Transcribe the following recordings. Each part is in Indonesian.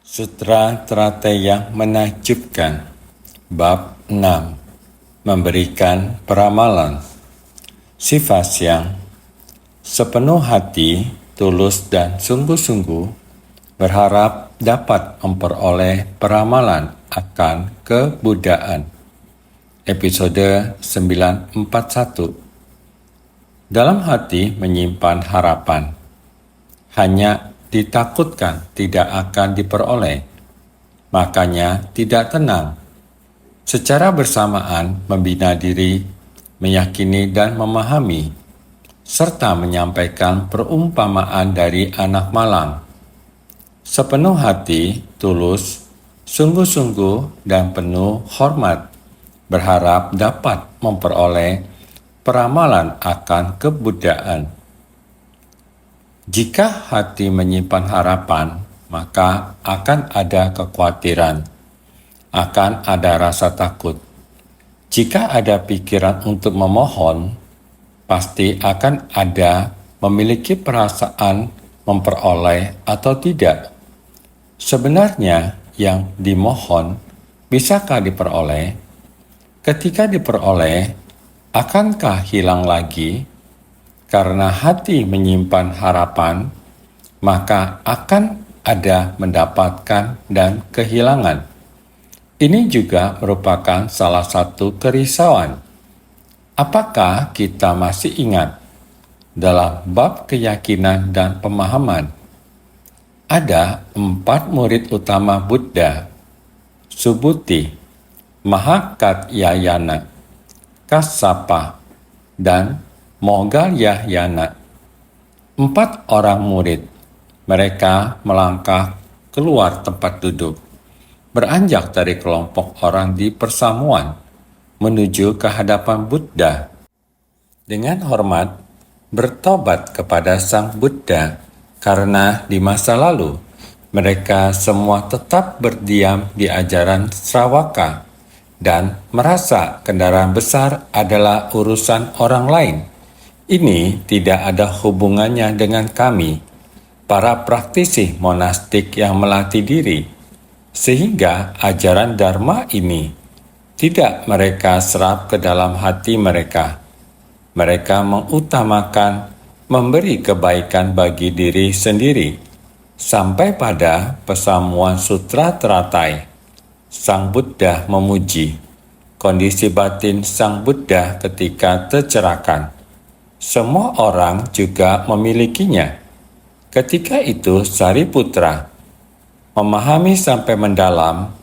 Sutra teratai yang menakjubkan. Bab 6. Memberikan peramalan. Sifat yang sepenuh hati, tulus dan sungguh-sungguh berharap dapat memperoleh peramalan akan kebudayaan. Episode 941. Dalam hati menyimpan harapan. Hanya ditakutkan tidak akan diperoleh, makanya tidak tenang. Secara bersamaan membina diri, meyakini dan memahami, serta menyampaikan perumpamaan dari anak malang. Sepenuh hati, tulus, sungguh-sungguh dan penuh hormat, berharap dapat memperoleh peramalan akan kebudayaan. Jika hati menyimpan harapan, maka akan ada kekhawatiran, akan ada rasa takut. Jika ada pikiran untuk memohon, pasti akan ada memiliki perasaan memperoleh atau tidak. Sebenarnya yang dimohon bisakah diperoleh? Ketika diperoleh, akankah hilang lagi? Karena hati menyimpan harapan, maka akan ada mendapatkan dan kehilangan. Ini juga merupakan salah satu kerisauan. Apakah kita masih ingat dalam bab keyakinan dan pemahaman? Ada 4 murid utama Buddha: Subhuti, Mahakatyayana, Kassapa, dan Moggallana. 4 orang murid. Mereka melangkah keluar tempat duduk, beranjak dari kelompok orang di persamuan, menuju ke hadapan Buddha. Dengan hormat, bertobat kepada Sang Buddha, karena di masa lalu, mereka semua tetap berdiam di ajaran Sravaka, dan merasa kendaraan besar adalah urusan orang lain. Ini tidak ada hubungannya dengan kami, para praktisi monastik yang melatih diri, sehingga ajaran Dharma ini tidak mereka serap ke dalam hati mereka. Mereka mengutamakan memberi kebaikan bagi diri sendiri, sampai pada pesamuan Sutra Teratai. Sang Buddha memuji kondisi batin Sang Buddha ketika tercerahkan. Semua orang juga memilikinya. Ketika itu Sariputra memahami sampai mendalam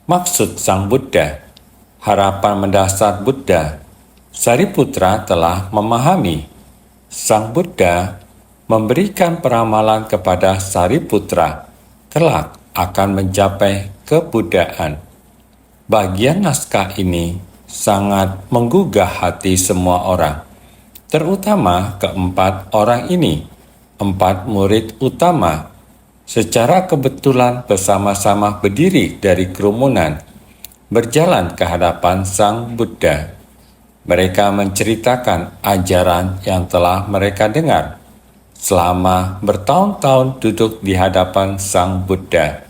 maksud Sang Buddha, harapan mendasar Buddha. Sariputra telah memahami. Sang Buddha memberikan peramalan kepada Sariputra kelak akan mencapai kebudayaan. Bagian naskah ini sangat menggugah hati semua orang, terutama keempat orang ini, 4 murid utama. Secara kebetulan bersama-sama berdiri dari kerumunan, berjalan ke hadapan Sang Buddha. Mereka menceritakan ajaran yang telah mereka dengar selama bertahun-tahun duduk di hadapan Sang Buddha.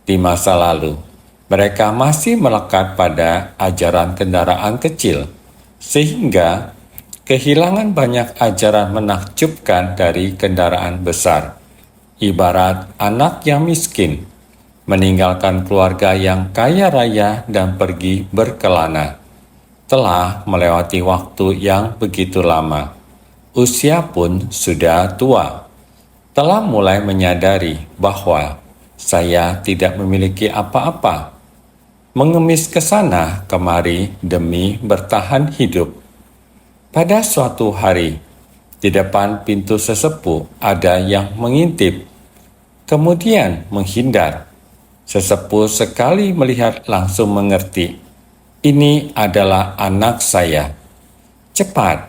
Di masa lalu, mereka masih melekat pada ajaran kendaraan kecil, sehingga kehilangan banyak ajaran menakjubkan dari kendaraan besar. Ibarat anak yang miskin, meninggalkan keluarga yang kaya raya dan pergi berkelana. Telah melewati waktu yang begitu lama. Usia pun sudah tua. Telah mulai menyadari bahwa saya tidak memiliki apa-apa. Mengemis ke sana kemari demi bertahan hidup. Pada suatu hari, di depan pintu sesepuh ada yang mengintip, kemudian menghindar. Sesepuh sekali melihat langsung mengerti, ini adalah anak saya. Cepat,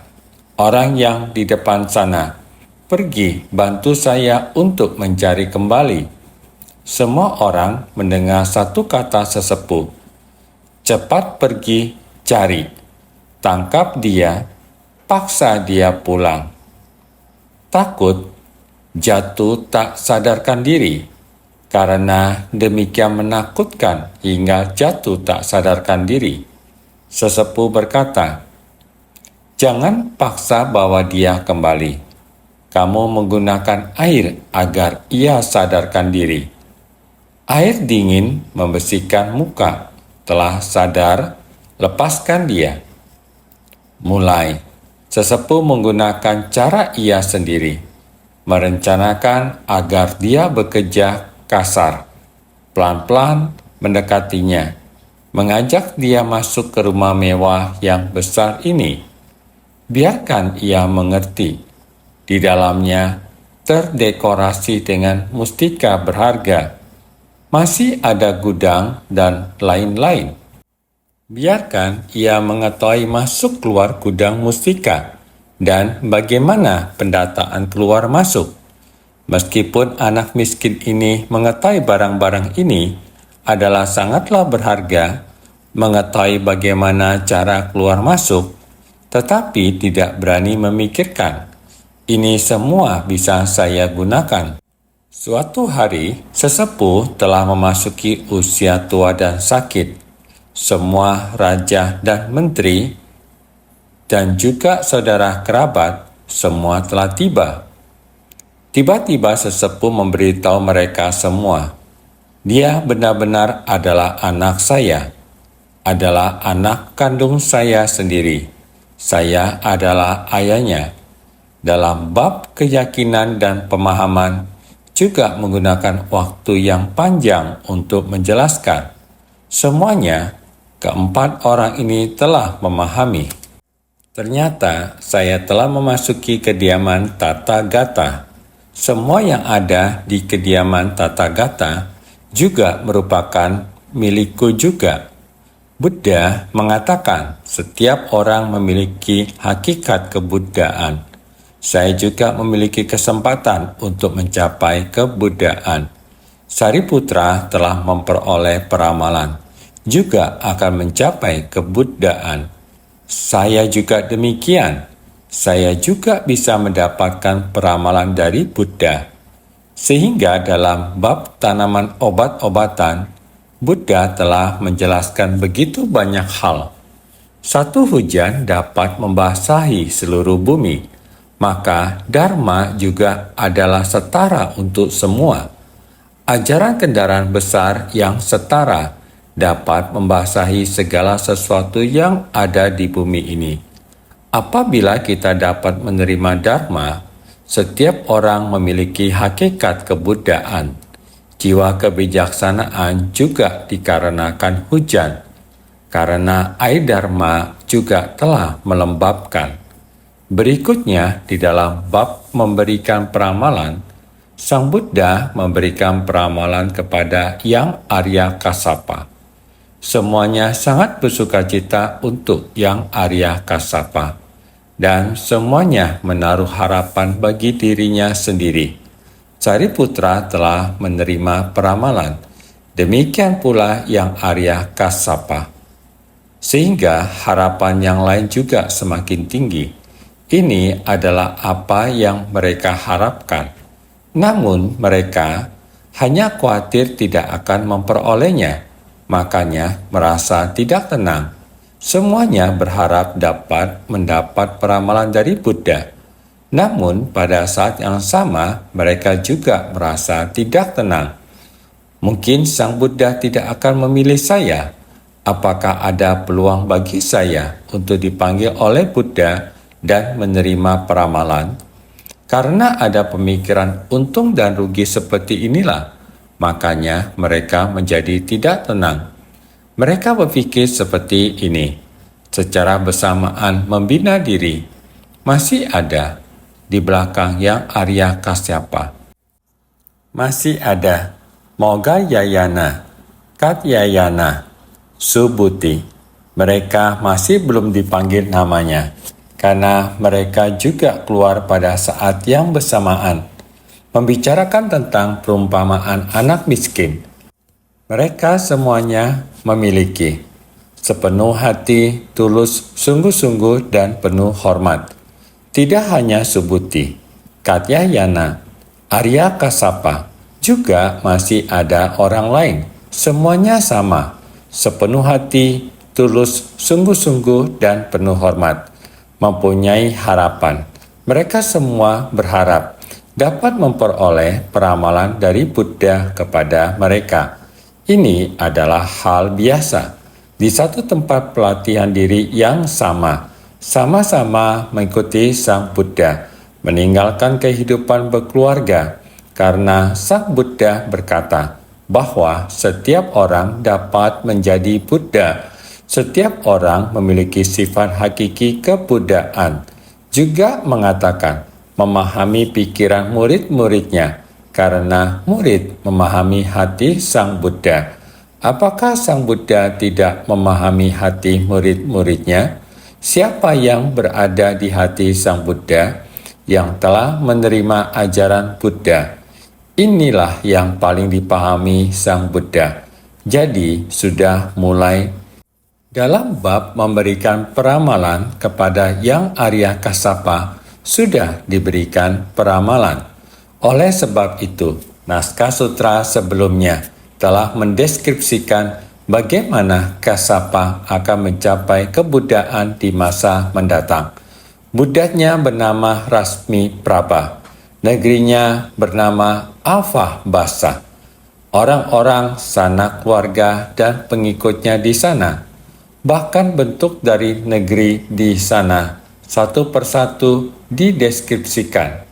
orang yang di depan sana, pergi bantu saya untuk mencari kembali. Semua orang mendengar satu kata sesepuh. Cepat pergi, cari. Tangkap dia, paksa dia pulang. Takut, jatuh tak sadarkan diri. karena demikian menakutkan hingga jatuh tak sadarkan diri. Sesepuh berkata, "Jangan paksa bawa dia kembali. Kamu menggunakan air agar ia sadarkan diri." Air dingin membersihkan muka. Telah sadar, lepaskan dia. Mulai, sesepuh menggunakan cara ia sendiri, merencanakan agar dia bekerja kasar, pelan-pelan mendekatinya, mengajak dia masuk ke rumah mewah yang besar ini. Biarkan ia mengerti, di dalamnya terdekorasi dengan mustika berharga, masih ada gudang dan lain-lain. Biarkan ia mengetahui masuk keluar gudang mustika dan bagaimana pendataan keluar masuk. Meskipun anak miskin ini mengetahui barang-barang ini adalah sangatlah berharga, mengetahui bagaimana cara keluar masuk, tetapi tidak berani memikirkan, ini semua bisa saya gunakan. Suatu hari, sesepuh telah memasuki usia tua dan sakit. Semua raja dan menteri dan juga saudara kerabat semua telah tiba. Tiba-tiba sesepuh memberitahu mereka semua, "Dia benar-benar adalah anak saya, adalah anak kandung saya sendiri. Saya adalah ayahnya." Dalam bab keyakinan dan pemahaman, juga menggunakan waktu yang panjang untuk menjelaskan. Semuanya, keempat orang ini telah memahami. Ternyata saya telah memasuki kediaman Tathagata. Semua yang ada di kediaman Tathagata juga merupakan milikku juga. Buddha mengatakan setiap orang memiliki hakikat kebuddhaan. Saya juga memiliki kesempatan untuk mencapai kebuddhaan. Sariputra telah memperoleh peramalan, juga akan mencapai kebuddhaan. Saya juga demikian. Saya juga bisa mendapatkan peramalan dari Buddha. Sehingga dalam bab tanaman obat-obatan, Buddha telah menjelaskan begitu banyak hal. Satu hujan dapat membasahi seluruh bumi, maka Dharma juga adalah setara untuk semua. Ajaran kendaraan besar yang setara dapat membasahi segala sesuatu yang ada di bumi ini. Apabila kita dapat menerima Dharma, setiap orang memiliki hakikat kebuddhaan. Jiwa kebijaksanaan juga dikarenakan hujan, karena air Dharma juga telah melembabkan. Berikutnya, di dalam bab memberikan peramalan, Sang Buddha memberikan peramalan kepada Yang Arya Kassapa. Semuanya sangat bersukacita untuk Yang Arya Kassapa, dan semuanya menaruh harapan bagi dirinya sendiri. Sariputra telah menerima peramalan, demikian pula Yang Arya Kassapa. Sehingga harapan yang lain juga semakin tinggi. Ini adalah apa yang mereka harapkan. Namun mereka hanya khawatir tidak akan memperolehnya, makanya merasa tidak tenang. Semuanya berharap dapat mendapat peramalan dari Buddha. Namun pada saat yang sama mereka juga merasa tidak tenang. Mungkin Sang Buddha tidak akan memilih saya. Apakah ada peluang bagi saya untuk dipanggil oleh Buddha dan menerima peramalan? Karena ada pemikiran untung dan rugi seperti inilah, makanya mereka menjadi tidak tenang. Mereka berpikir seperti ini, secara bersamaan membina diri. Masih ada di belakang Yang Arya Kasyapa. Masih ada Moggallana, Katyayana, Subhuti. Mereka masih belum dipanggil namanya, karena mereka juga keluar pada saat yang bersamaan, membicarakan tentang perumpamaan anak miskin. Mereka semuanya memiliki sepenuh hati, tulus, sungguh-sungguh, dan penuh hormat. Tidak hanya Subhuti, Katyayana, Arya Kassapa, Juga masih ada orang lain. Semuanya sama, sepenuh hati, tulus, sungguh-sungguh, dan penuh hormat. Mempunyai harapan. Mereka semua berharap dapat memperoleh peramalan dari Buddha kepada mereka. Ini adalah hal biasa. Di satu tempat pelatihan diri yang sama-sama mengikuti Sang Buddha, meninggalkan kehidupan berkeluarga, karena Sang Buddha berkata bahwa setiap orang dapat menjadi Buddha. Setiap orang memiliki sifat hakiki kebuddhaan. Juga mengatakan memahami pikiran murid-muridnya, karena murid memahami hati Sang Buddha. Apakah Sang Buddha tidak memahami hati murid-muridnya? Siapa yang berada di hati Sang Buddha, yang telah menerima ajaran Buddha? Inilah yang paling dipahami Sang Buddha. Jadi sudah mulai dalam bab memberikan peramalan kepada Yang Arya Kassapa, sudah diberikan peramalan. Oleh sebab itu, naskah sutra sebelumnya telah mendeskripsikan bagaimana Kassapa akan mencapai kebuddhaan di masa mendatang. Buddhanya bernama Rasmi Prabha. Negerinya bernama Alpha Basa. Orang-orang, sanak keluarga, dan pengikutnya di sana. Bahkan bentuk dari negeri di sana satu persatu dideskripsikan.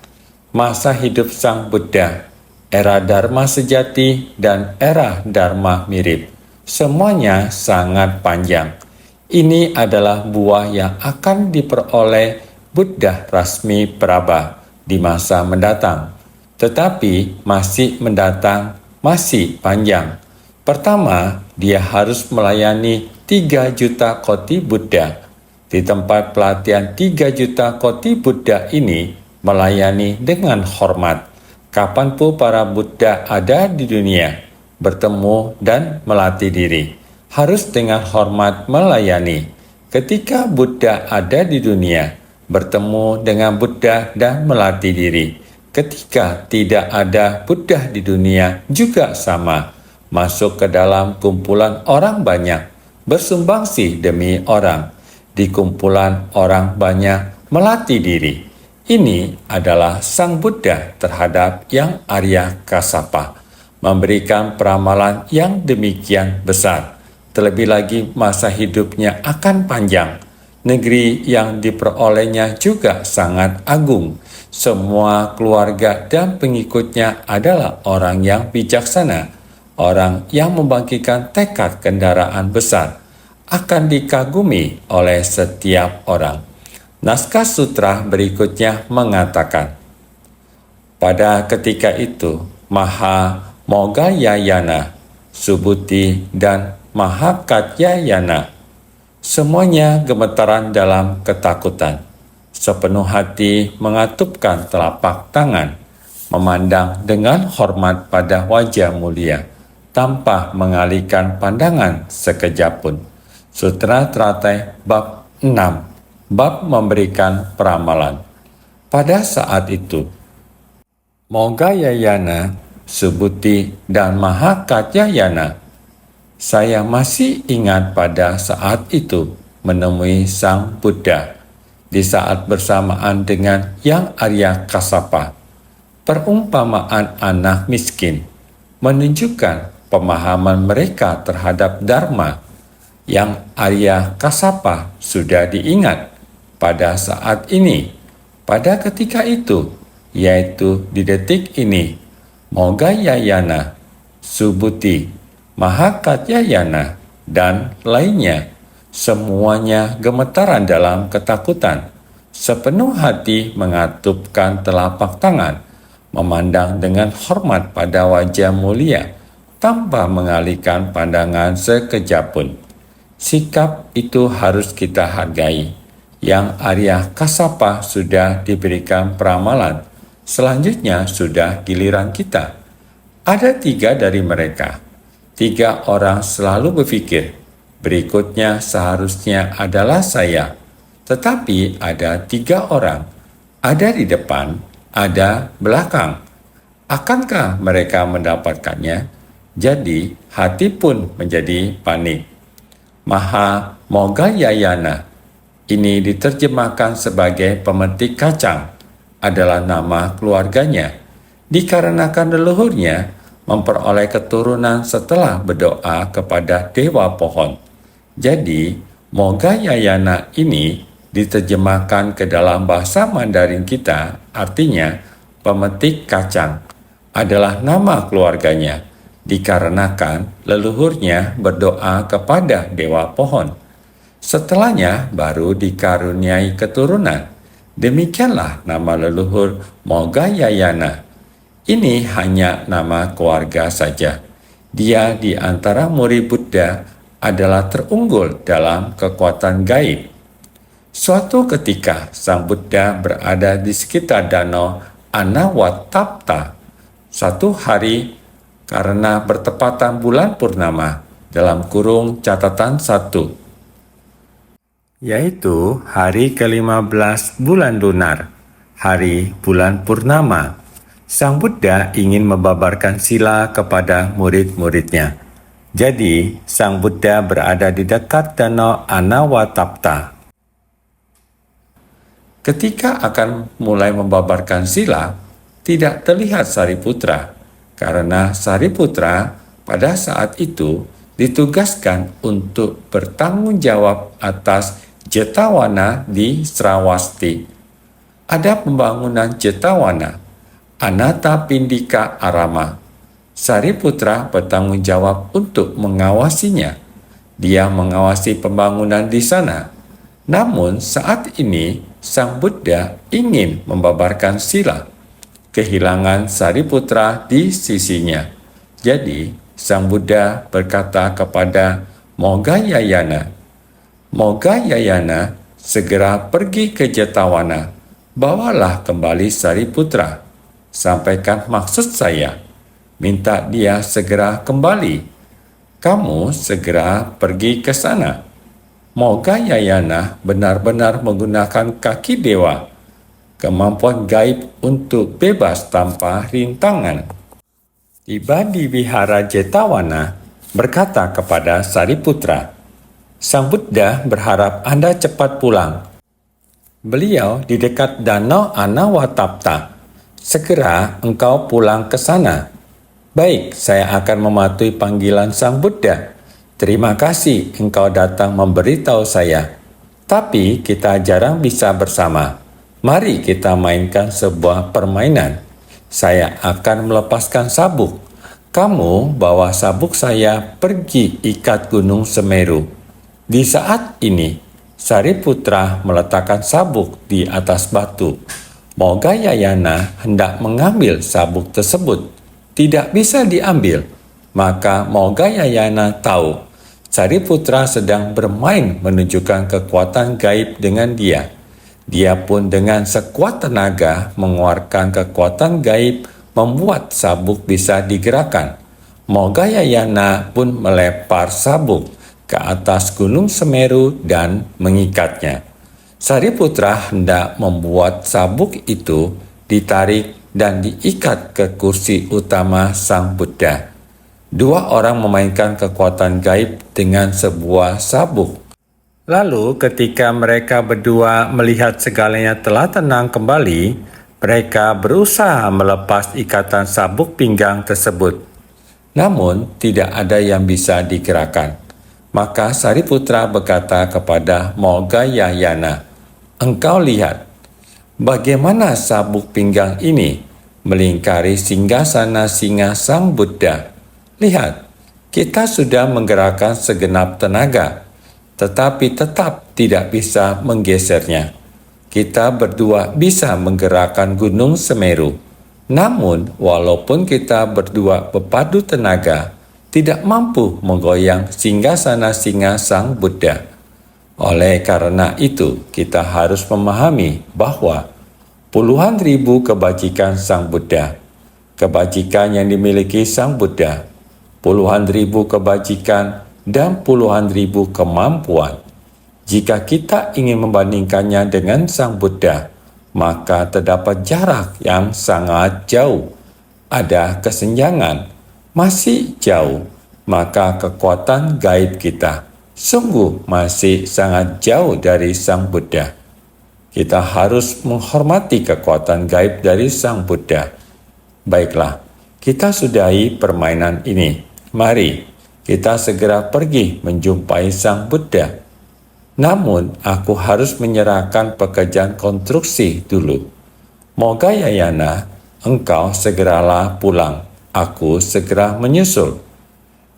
Masa hidup Sang Buddha, era Dharma sejati, dan era Dharma mirip. Semuanya sangat panjang. Ini adalah buah yang akan diperoleh Buddha Rasmi Prabha di masa mendatang. Tetapi masih mendatang, masih panjang. Pertama, dia harus melayani 3 juta koti Buddha. Di tempat pelatihan 3 juta koti Buddha ini melayani dengan hormat. Kapanpun para Buddha ada di dunia, bertemu dan melatih diri, harus dengan hormat melayani. Ketika Buddha ada di dunia, bertemu dengan Buddha dan melatih diri. Ketika tidak ada Buddha di dunia juga sama, masuk ke dalam kumpulan orang banyak, bersumbangsi demi orang. Di kumpulan orang banyak melatih diri. Ini adalah Sang Buddha terhadap Yang Arya Kassapa, memberikan peramalan yang demikian besar. Terlebih lagi masa hidupnya akan panjang. Negeri yang diperolehnya juga sangat agung. Semua keluarga dan pengikutnya adalah orang yang bijaksana, orang yang membangkitkan tekad kendaraan besar, akan dikagumi oleh setiap orang. Naskah sutra berikutnya mengatakan, pada ketika itu, Maha Moggayayana, Subhuti, dan Mahakatyayana semuanya gemetaran dalam ketakutan. Sepenuh hati mengatupkan telapak tangan, memandang dengan hormat pada wajah mulia, tanpa mengalihkan pandangan sekejap pun. Sutra Teratai bab 6, bab memberikan peramalan. Pada saat itu, Moggayayana, Subhuti, dan Mahakatyayana, saya masih ingat pada saat itu menemui Sang Buddha di saat bersamaan dengan Yang Arya Kassapa. Perumpamaan anak miskin menunjukkan pemahaman mereka terhadap Dharma. Yang Arya Kassapa sudah diingat pada saat ini, pada ketika itu, yaitu di detik ini. Moggayayana, Subhuti, Mahakatyayana, dan lainnya, semuanya gemetaran dalam ketakutan, sepenuh hati mengatupkan telapak tangan, memandang dengan hormat pada wajah mulia, tanpa mengalihkan pandangan sekejap pun. Sikap itu harus kita hargai. Yang Arya Kassapa sudah diberikan peramalan, selanjutnya sudah giliran kita. Ada 3 dari mereka. 3 orang selalu berpikir, berikutnya seharusnya adalah saya. Tetapi ada 3 orang, ada di depan, ada belakang. Akankah mereka mendapatkannya? Jadi hati pun menjadi panik. Maha Mogayayana, ini diterjemahkan sebagai pemetik kacang, adalah nama keluarganya. Dikarenakan leluhurnya memperoleh keturunan setelah berdoa kepada dewa pohon. Jadi, Mogayayana ini diterjemahkan ke dalam bahasa Mandarin kita, artinya pemetik kacang, adalah nama keluarganya, dikarenakan leluhurnya berdoa kepada dewa pohon. Setelahnya baru dikaruniai keturunan. Demikianlah nama leluhur Mogayayana. Ini hanya nama keluarga saja. Dia di antara murid Buddha adalah terunggul dalam kekuatan gaib. Suatu ketika Sang Buddha berada di sekitar danau Anawatapta. Suatu hari karena bertepatan bulan purnama dalam kurung catatan 1, yaitu hari ke-15 bulan lunar, hari bulan purnama. Sang Buddha ingin membabarkan sila kepada murid-muridnya. Jadi, Sang Buddha berada di dekat danau Anawatapta. Ketika akan mulai membabarkan sila, tidak terlihat Sariputra, karena Sariputra pada saat itu ditugaskan untuk bertanggung jawab atas Jetawana di Srawasti. Ada pembangunan Jetawana, Anathapindika Arama. Sariputra bertanggung jawab untuk mengawasinya. Dia mengawasi pembangunan di sana. Namun saat ini Sang Buddha ingin membabarkan sila. Kehilangan Sariputra di sisinya. Jadi Sang Buddha berkata kepada Mogayayana, "Mogayayana, segera pergi ke Jetawana. Bawalah kembali Sariputra. Sampaikan maksud saya. Minta dia segera kembali. Kamu segera pergi ke sana." Mogayayana benar-benar menggunakan kaki dewa, kemampuan gaib untuk bebas tanpa rintangan. Tiba di wihara Jetawana, berkata kepada Sariputra, "Sang Buddha berharap Anda cepat pulang. Beliau di dekat danau Anawatapta. Segera engkau pulang ke sana." "Baik, saya akan mematuhi panggilan Sang Buddha. Terima kasih engkau datang memberitahu saya. Tapi kita jarang bisa bersama. Mari kita mainkan sebuah permainan. Saya akan melepaskan sabuk. Kamu bawa sabuk saya pergi ikat Gunung Semeru." Di saat ini, Sariputra meletakkan sabuk di atas batu. Mogayayana hendak mengambil sabuk tersebut. Tidak bisa diambil. Maka Mogayayana tahu Sariputra sedang bermain menunjukkan kekuatan gaib dengan dia. Dia pun dengan sekuat tenaga mengeluarkan kekuatan gaib membuat sabuk bisa digerakkan. Mogayayana pun melepar sabuk ke atas Gunung Semeru dan mengikatnya. Sariputra hendak membuat sabuk itu ditarik dan diikat ke kursi utama Sang Buddha. Dua orang memainkan kekuatan gaib dengan sebuah sabuk. Lalu ketika mereka berdua melihat segalanya telah tenang kembali, mereka berusaha melepas ikatan sabuk pinggang tersebut. Namun tidak ada yang bisa digerakkan. Maka Sariputra berkata kepada Mogayayana, "Engkau lihat, bagaimana sabuk pinggang ini melingkari singgasana singa Sang Buddha. Lihat, kita sudah menggerakkan segenap tenaga, tetapi tetap tidak bisa menggesernya. Kita berdua bisa menggerakkan Gunung Semeru. Namun, walaupun kita berdua berpadu tenaga, tidak mampu menggoyang singgasana singa Sang Buddha. Oleh karena itu, kita harus memahami bahwa puluhan ribu kebajikan Sang Buddha, kebajikan yang dimiliki Sang Buddha, puluhan ribu kebajikan, dan puluhan ribu kemampuan. Jika kita ingin membandingkannya dengan Sang Buddha, maka terdapat jarak yang sangat jauh. ada kesenjangan, masih jauh, maka kekuatan gaib kita sungguh masih sangat jauh dari Sang Buddha. Kita harus menghormati kekuatan gaib dari Sang Buddha. Baiklah, kita sudahi permainan ini. Mari kita segera pergi menjumpai Sang Buddha. Namun, aku harus menyerahkan pekerjaan konstruksi dulu. Mogayayana, engkau segeralah pulang. Aku segera menyusul.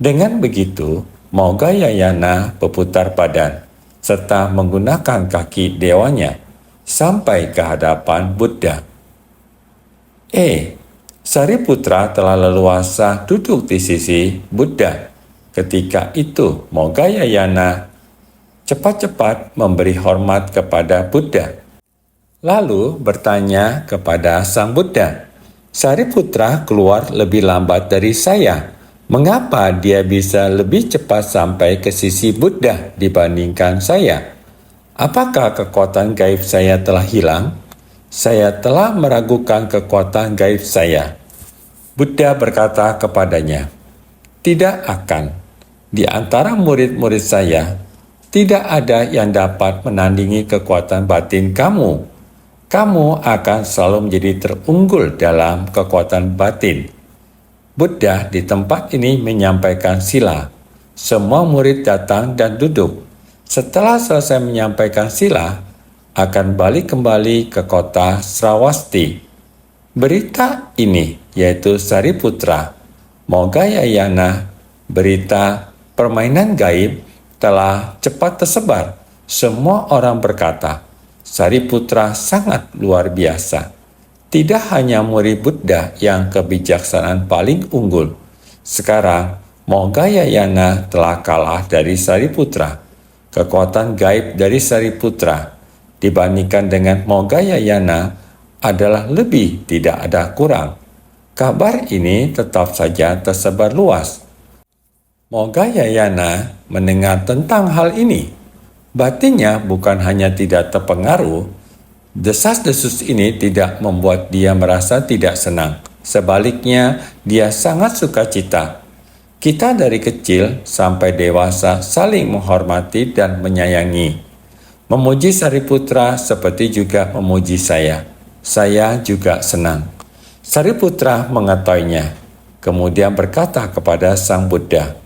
Dengan begitu, Mogayayana berputar badan serta menggunakan kaki dewanya sampai ke hadapan Buddha. Sariputra telah leluasa duduk di sisi Buddha. Ketika itu, Mogayayana cepat-cepat memberi hormat kepada Buddha. Lalu bertanya kepada Sang Buddha, "Sariputra keluar lebih lambat dari saya. Mengapa dia bisa lebih cepat sampai ke sisi Buddha dibandingkan saya? Apakah kekuatan gaib saya telah hilang? Saya telah meragukan kekuatan gaib saya." Buddha berkata kepadanya, "Tidak akan. Di antara murid-murid saya, tidak ada yang dapat menandingi kekuatan batin kamu. Kamu akan selalu menjadi terunggul dalam kekuatan batin." Buddha di tempat ini menyampaikan sila. Semua murid datang dan duduk. Setelah selesai menyampaikan sila, akan balik kembali ke kota Sravasti. Berita ini, yaitu Sariputra, Mogayayana, berita permainan gaib telah cepat tersebar. Semua orang berkata, Sariputra sangat luar biasa. Tidak hanya murid Buddha yang kebijaksanaan paling unggul. Sekarang, Mogayayana telah kalah dari Sariputra. Kekuatan gaib dari Sariputra dibandingkan dengan Mogayayana adalah lebih, tidak ada kurang. Kabar ini tetap saja tersebar luas. Mogayayana mendengar tentang hal ini. Batinnya bukan hanya tidak terpengaruh, desas-desus ini tidak membuat dia merasa tidak senang. Sebaliknya, dia sangat sukacita. Kita dari kecil sampai dewasa saling menghormati dan menyayangi. Memuji Sariputra seperti juga memuji saya. Saya juga senang. Sariputra mengetahuinya, kemudian berkata kepada Sang Buddha,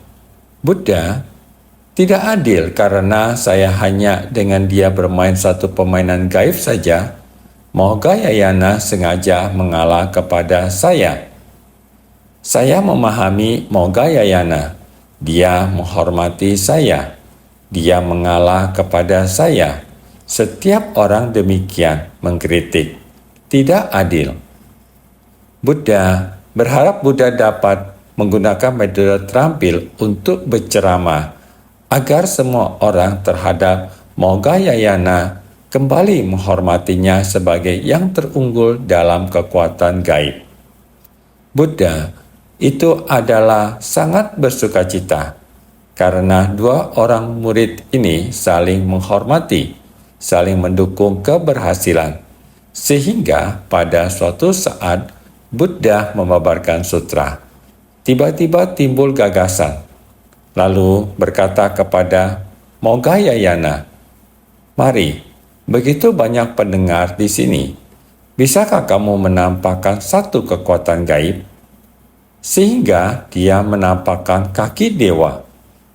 "Buddha, tidak adil karena saya hanya dengan dia bermain satu permainan gaib saja. Mogayayana sengaja mengalah kepada saya. Saya memahami Mogayayana. Dia menghormati saya. Dia mengalah kepada saya. Setiap orang demikian mengkritik. Tidak adil." Buddha berharap Buddha dapat menggunakan metode terampil untuk berceramah agar semua orang terhadap Mogayayana kembali menghormatinya sebagai yang terunggul dalam kekuatan gaib. Buddha itu adalah sangat bersukacita karena dua orang murid ini saling menghormati, saling mendukung keberhasilan. Sehingga pada suatu saat Buddha memaparkan sutra. Tiba-tiba timbul gagasan. Lalu berkata kepada Mogayayana, "Mari, begitu banyak pendengar di sini. Bisakah kamu menampakkan satu kekuatan gaib?" Sehingga dia menampakkan kaki dewa.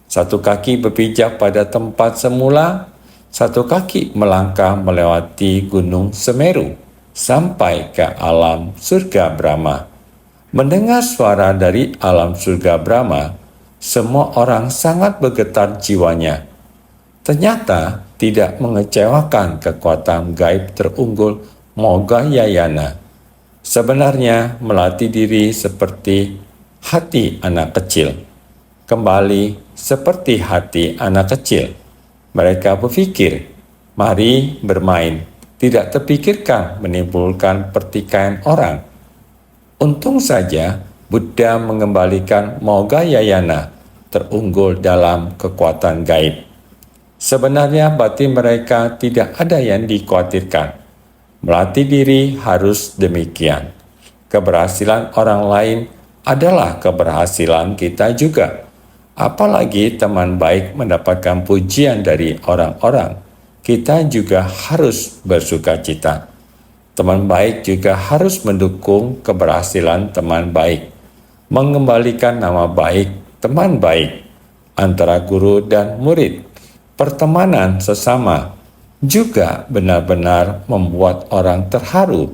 Satu kaki berpijak pada tempat semula, satu kaki melangkah melewati gunung Semeru sampai ke alam surga Brahma. Mendengar suara dari alam surga Brahma, semua orang sangat bergetar jiwanya. Ternyata tidak mengecewakan kekuatan gaib terunggul Mogayayana. Sebenarnya melatih diri seperti hati anak kecil. Kembali seperti hati anak kecil. Mereka berpikir, mari bermain, tidak terpikirkan menimbulkan pertikaian orang. Untung saja Buddha mengembalikan Mogayayana terunggul dalam kekuatan gaib. Sebenarnya batin mereka tidak ada yang dikhawatirkan. Melatih diri harus demikian. Keberhasilan orang lain adalah keberhasilan kita juga. Apalagi teman baik mendapatkan pujian dari orang-orang, kita juga harus bersukacita. Teman baik juga harus mendukung keberhasilan teman baik, mengembalikan nama baik teman baik antara guru dan murid. Pertemanan sesama juga benar-benar membuat orang terharu,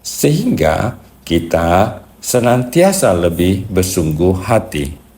sehingga kita senantiasa lebih bersungguh hati.